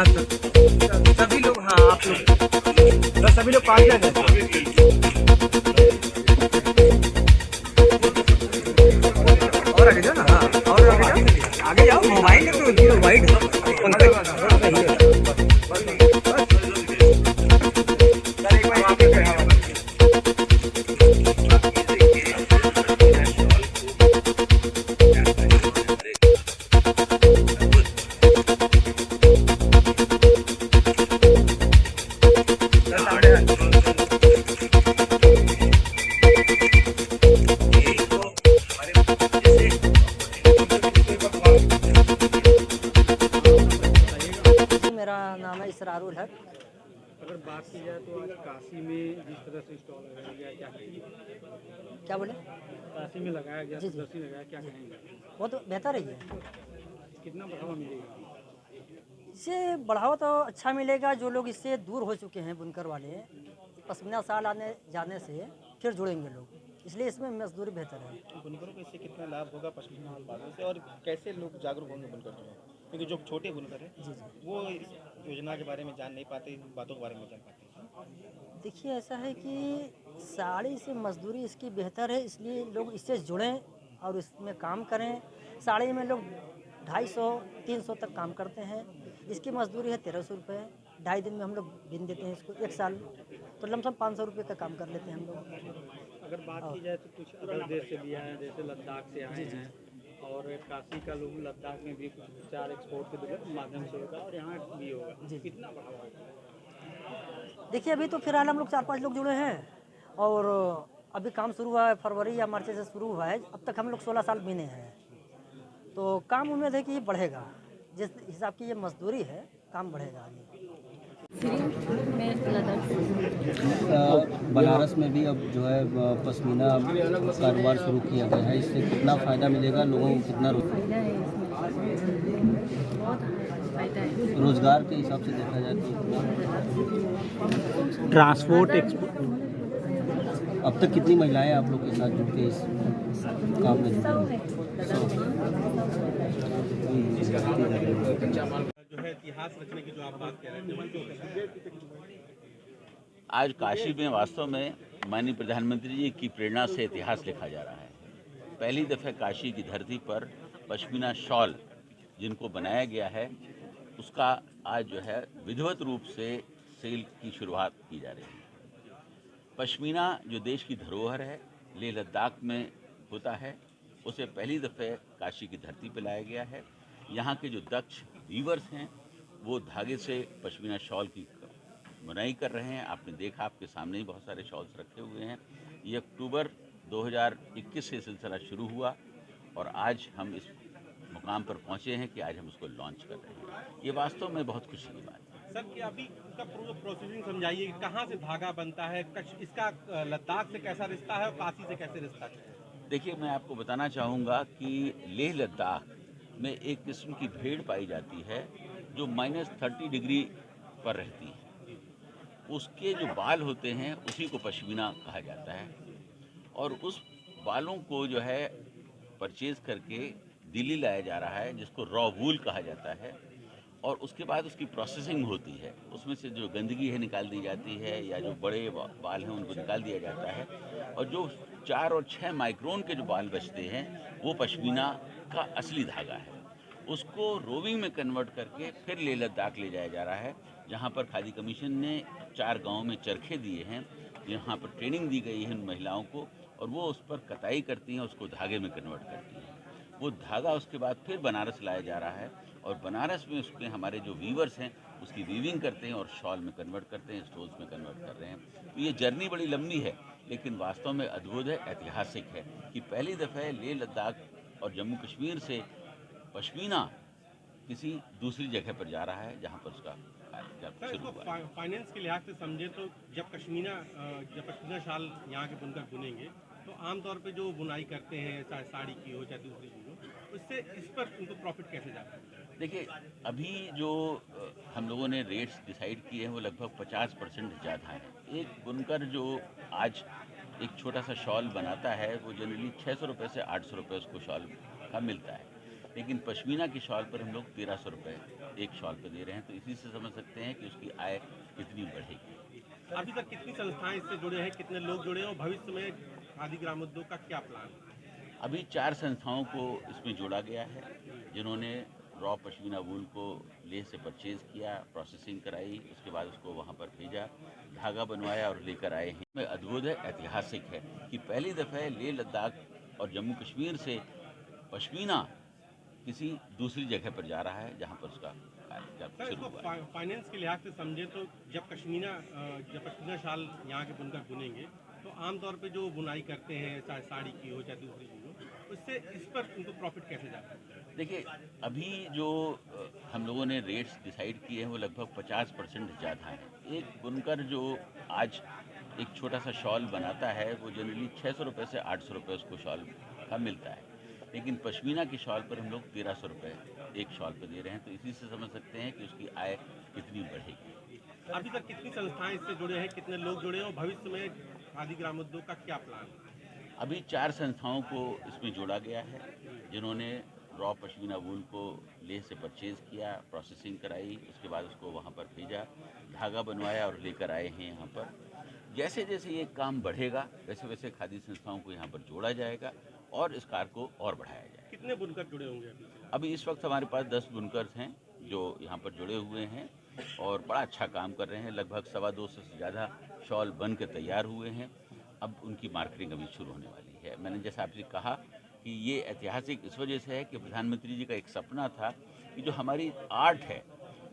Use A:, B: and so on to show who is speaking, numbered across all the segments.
A: हाँ सभी लोग, हाँ आप लोग बस सभी लोग पार्टनर हैं। और आगे जाओ ना, हाँ और आगे जाओ, आगे जाओ। मोबाइल है तो जीरो वाइड पंकज।
B: मेरा नाम है इसरारुल हक।
C: अगर बात की जाए तो आज काशी में जिस तरह से स्टॉल लगाया गया, क्या कहेंगे?
B: क्या बोले?
C: काशी में लगाया गया,
B: जी जी,
C: प्रदर्शनी लगाया, क्या कहेंगे?
B: वो तो बेहतर ही है।
C: कितना बढ़ावा मिलेगा?
B: इससे बढ़ावा तो अच्छा मिलेगा। जो लोग इससे दूर हो चुके हैं बुनकर वाले, पश्मीना साल आने जाने से फिर जुड़ेंगे लोग, इसलिए इसमें मजदूरी बेहतर है।
D: बुनकरों को इससे कितना लाभ होगा पश्मीना उत्पादों से, और कैसे लोग जागरूक होंगे बुनकर जो है, क्योंकि जो छोटे बुनकर हैं
B: जी जी,
D: वो इस योजना के बारे में जान नहीं पाते, इन बातों के बारे में जान पाते।
B: देखिए ऐसा है कि साड़ी से मजदूरी इसकी बेहतर है, इसलिए लोग इससे जुड़ें और इसमें काम करें। साड़ी में लोग 250-300 तक काम करते हैं। इसकी मजदूरी है 1300 रुपये। 2.5 दिन में हम लोग बिन देते हैं इसको। 1 साल तो लमसम 500 रुपये का काम कर लेते हैं हम लोग।
C: अगर बात की जाए तो कुछ अदर देश से भी आए हैं, जैसे लद्दाख से आए हैं, और काशी का लोग लद्दाख में भी कुछ 4 एक्सपोर्ट के माध्यम से होगा और यहाँ भी होगा।
B: जी।
C: कितना बढ़ावा होगा?
B: देखिए अभी तो फिलहाल हम लोग 4-5 लोग जुड़े हैं और अभी काम शुरू हुआ है, फरवरी या मार्च से शुरू हुआ है। अब तक हम लोग 16 साल बिने हैं, तो काम उम्मीद है कि ये बढ़ेगा। जिस हिसाब की ये मजदूरी है, काम बढ़ेगा आगे।
E: मैं लद्दाख
F: बनारस में भी अब जो है पश्मीना कारोबार शुरू किया गया है, इससे कितना फ़ायदा मिलेगा लोगों को, कितना
E: फायदा है इसमें, बहुत फायदा है।
F: रोजगार के हिसाब से देखा जाए तो
C: ट्रांसपोर्ट
F: अब तक कितनी महिलाएं आप लोग के साथ जुड़ के इस काम में जुड़ी हैं?
D: जो है इतिहास रचने की जो आप बात कह रहे थे,
G: आज काशी में वास्तव में माननीय प्रधानमंत्री जी की प्रेरणा से इतिहास लिखा जा रहा है। पहली दफ़ा काशी की धरती पर पश्मीना शॉल जिनको बनाया गया है, उसका आज जो है विधिवत रूप से सेल की शुरुआत की जा रही है। पश्मीना जो देश की धरोहर है, लेह लद्दाख में होता है, उसे पहली दफ़े काशी की धरती पर लाया गया है। यहाँ के जो दक्ष वीवर्स हैं वो धागे से पश्मीना शॉल की बुनाई कर रहे हैं। आपने देखा, आपके सामने ही बहुत सारे शॉल्स रखे हुए हैं। ये अक्टूबर 2021 से सिलसिला शुरू हुआ और आज हम इस मुकाम पर पहुँचे हैं कि आज हम उसको लॉन्च कर रहे हैं। ये वास्तव में बहुत खुशी की बात है।
D: सर कि अभी इसका पूरा प्रोसेसिंग समझाइए, कहाँ से धागा बनता है, इसका लद्दाख से कैसा रिश्ता है और काशी से कैसे रिश्ता है?
G: देखिए, मैं आपको बताना चाहूँगा कि लेह लद्दाख में एक किस्म की भेड़ पाई जाती है जो -30 डिग्री पर रहती है। उसके जो बाल होते हैं उसी को पश्मीना कहा जाता है और उस बालों को जो है परचेज करके दिल्ली लाया जा रहा है, जिसको रॉ वूल कहा जाता है। और उसके बाद उसकी प्रोसेसिंग होती है, उसमें से जो गंदगी है निकाल दी जाती है या जो बड़े बाल हैं उनको निकाल दिया जाता है, और जो 4 और 6 माइक्रोन के जो बाल बचते हैं वो पश्मीना का असली धागा है। उसको रोविंग में कन्वर्ट करके फिर लेह लद्दाख ले जाया जा रहा है, जहाँ पर खादी कमीशन ने 4 गाँव में चरखे दिए हैं, यहाँ पर ट्रेनिंग दी गई है उन महिलाओं को, और वो उस पर कताई करती हैं, उसको धागे में कन्वर्ट करती हैं। वो धागा उसके बाद फिर बनारस लाया जा रहा है और बनारस में उसमें हमारे जो वीवर्स हैं उसकी वीविंग करते हैं और शॉल में कन्वर्ट करते हैं, स्टोल्स में कन्वर्ट कर रहे हैं। तो ये जर्नी बड़ी लंबी है, लेकिन वास्तव में अद्भुत है, ऐतिहासिक है कि पहली दफ़ा लेह लद्दाख और जम्मू कश्मीर से पश्मीना किसी दूसरी जगह पर जा रहा है जहाँ पर उसका शुरू हुआ।
D: फाइनेंस के लिहाज से समझे तो जब पश्मीना शाल यहाँ के बुनकर बुनेंगे तो आमतौर पे जो बुनाई करते हैं, चाहे साड़ी की हो चाहे दूसरी चीज़ हो, उससे इस पर उनको प्रॉफिट कैसे जाता है?
G: देखिए, अभी जो हम लोगों ने रेट्स डिसाइड किए हैं वो लगभग 50% ज़्यादा है। एक बुनकर जो आज एक छोटा सा शॉल बनाता है वो जनरली 600 रुपये से 800 रुपये उसको शॉल का मिलता है। लेकिन पश्मीना की शॉल पर हम लोग 1300 रुपये एक शॉल पर दे रहे हैं। तो इसी से समझ सकते हैं कि उसकी आय कितनी बढ़ेगी।
D: अभी तक कितनी संस्थाएं इससे जुड़े हैं, कितने लोग जुड़े हैं और भविष्य में खादी ग्रामोद्योग का क्या प्लान है?
G: अभी 4 संस्थाओं को इसमें जोड़ा गया है, जिन्होंने रॉ पश्मीना वूल को लेह से परचेज़ किया, प्रोसेसिंग कराई, उसके बाद उसको वहाँ पर भेजा, धागा बनवाया और लेकर आए हैं। में अद्भुत है, ऐतिहासिक है कि पहली दफ़ा लेह लद्दाख और जम्मू कश्मीर से पश्मीना किसी दूसरी जगह पर जा रहा है जहाँ पर उसका
D: सर, इसको फाइनेंस के लिहाज से समझे तो जब पश्मीना शाल यहाँ के बुनकर बुनेंगे तो आमतौर पे जो बुनाई करते हैं, चाहे साड़ी की हो चाहे दूसरी चीज़ हो, उससे इस पर उनको प्रॉफिट कैसे जाता है?
G: देखिए, अभी जो हम लोगों ने रेट्स डिसाइड किए हैं वो लगभग 50% ज़्यादा है। एक बुनकर जो आज एक छोटा सा शॉल बनाता है वो जनरली 600 रुपये से 800 रुपये उसको शॉल का मिलता है, लेकिन पश्मीना की शॉल पर हम लोग 1300 रुपये एक शॉल पर दे रहे हैं। तो इसी से समझ सकते हैं कि उसकी आय कितनी बढ़ेगी।
D: अभी तक कितनी संस्थाएं इससे जुड़े हैं, कितने लोग जुड़े हैं और भविष्य में खादी ग्रामोद्योग का क्या प्लान है?
G: अभी 4 संस्थाओं को इसमें जोड़ा गया है, जिन्होंने रॉ पश्मीना वूल को लेह से परचेज़ किया, प्रोसेसिंग कराई, उसके बाद उसको वहाँ पर भेजा, धागा बनवाया और लेकर आए हैं यहाँ पर। जैसे जैसे ये काम बढ़ेगा वैसे वैसे खादी संस्थाओं को यहाँ पर जोड़ा जाएगा और इस कार्य को और बढ़ाया जाएगा।
D: कितने बुनकर जुड़े होंगे
G: अभी इस वक्त हमारे पास 10 बुनकर्स हैं जो यहाँ पर जुड़े हुए हैं और बड़ा अच्छा काम कर रहे हैं। लगभग 250 से ज़्यादा शॉल बन के तैयार हुए हैं। अब उनकी मार्केटिंग अभी शुरू होने वाली है। मैंने जैसा आपसे कहा कि ये ऐतिहासिक इस वजह से है कि प्रधानमंत्री जी का एक सपना था कि जो हमारी आर्ट है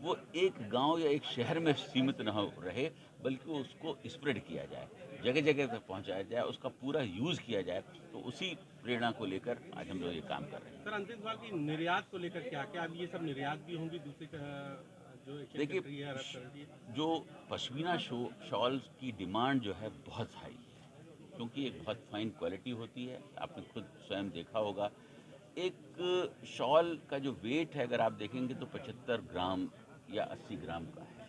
G: वो एक गांव या एक शहर में सीमित न हो रहे, बल्कि उसको स्प्रेड किया जाए, जगह जगह तक पहुंचाया जाए, उसका पूरा यूज़ किया जाए। तो उसी प्रेरणा को लेकर आज हम लोग ये काम कर रहे हैं।
D: सर, अंतिम सवाल की निर्यात को लेकर क्या अब ये सब निर्यात भी होंगी दूसरी जो
G: देखिए, जो पश्मीना शॉल्स की डिमांड जो है बहुत हाई है, क्योंकि एक बहुत फाइन क्वालिटी होती है। आपने खुद स्वयं देखा होगा, एक शॉल का जो वेट है अगर आप देखेंगे तो 75 ग्राम या 80 ग्राम का है।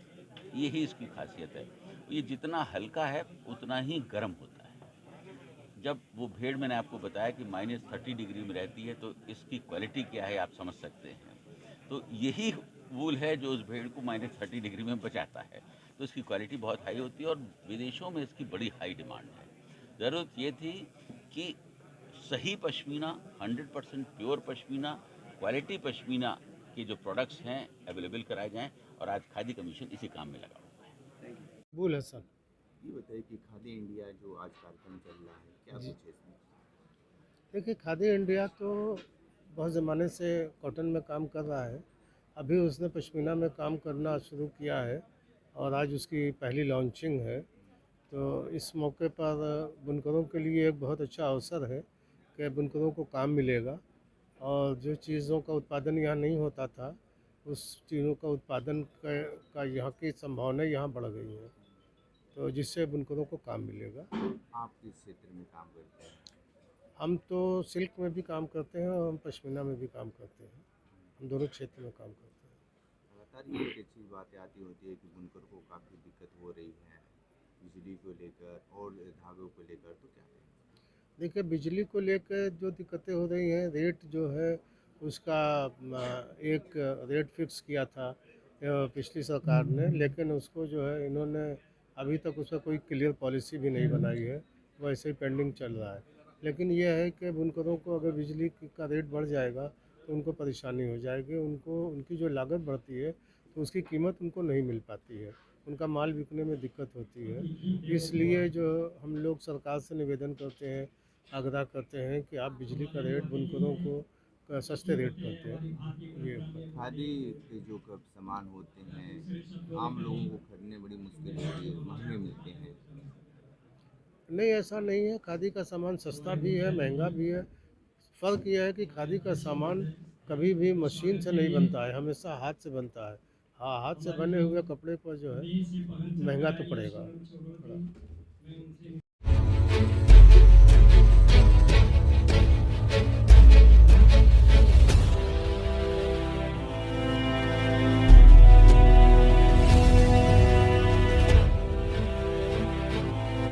G: यही इसकी खासियत है। ये जितना हल्का है उतना ही गर्म होता है। जब वो भेड़ मैंने आपको बताया कि -30 डिग्री में रहती है तो इसकी क्वालिटी क्या है आप समझ सकते हैं। तो यही वूल है जो उस भेड़ को -30 डिग्री में बचाता है। तो इसकी क्वालिटी बहुत हाई होती है और विदेशों में इसकी बड़ी हाई डिमांड है। ज़रूरत ये थी कि सही पश्मीना, 100% प्योर पश्मीना, क्वालिटी पश्मीना के जो प्रोडक्ट्स हैं अवेलेबल कराए जाएं और आज खादी कमीशन इसी काम में लगा हुआ है।
H: बुल हसन,
I: ये बताइए कि खादी इंडिया जो आज कार्यक्रम चल रहा है, क्या कुछ है इसमें?
H: देखिए खादी इंडिया तो बहुत ज़माने से कॉटन में काम कर रहा है। अभी उसने पश्मीना में काम करना शुरू किया है और आज उसकी पहली लॉन्चिंग है। तो इस मौके पर बुनकरों के लिए एक बहुत अच्छा अवसर है कि बुनकरों को काम मिलेगा और जो चीज़ों का उत्पादन यहाँ नहीं होता था उस चीज़ों का उत्पादन का यहाँ की संभावना यहाँ बढ़ गई है, तो जिससे बुनकरों को काम मिलेगा।
I: आप किस क्षेत्र में काम करते हैं?
H: हम तो सिल्क में भी काम करते हैं और हम पश्मीना में भी काम करते हैं। हम दोनों क्षेत्र में काम करते हैं।
I: लगातार ये एक अच्छी बातें आती होती है कि बुनकर को काफ़ी दिक्कत हो रही है बिजली को लेकर और धागों को लेकर, तो क्या है?
H: देखिए बिजली को लेकर जो दिक्कतें हो रही हैं, रेट जो है उसका एक रेट फिक्स किया था पिछली सरकार ने, लेकिन उसको जो है इन्होंने अभी तक उसका कोई क्लियर पॉलिसी भी नहीं बनाई है, वैसे ही पेंडिंग चल रहा है। लेकिन यह है कि बुनकरों को अगर बिजली का रेट बढ़ जाएगा तो उनको परेशानी हो जाएगी, उनको उनकी जो लागत बढ़ती है तो उसकी कीमत उनको नहीं मिल पाती है, उनका माल बिकने में दिक्कत होती है। इसलिए जो हम लोग सरकार से निवेदन करते हैं, आग्रह करते हैं कि आप बिजली का रेट बुनकरों को सस्ते रेट करते हैं। ये
I: खादी के जो सामान होते हैं आम लोगों को खरीदने बड़ी मुश्किल होती है, महंगे मिलते हैं।
H: नहीं, ऐसा नहीं है। खादी का सामान सस्ता भी है, महंगा भी है। फ़र्क यह है कि खादी का सामान कभी भी मशीन से नहीं बनता है, हमेशा हाथ से बनता है। हाँ, हाथ से बने हुए कपड़े पर जो है महंगा तो पड़ेगा थोड़ा।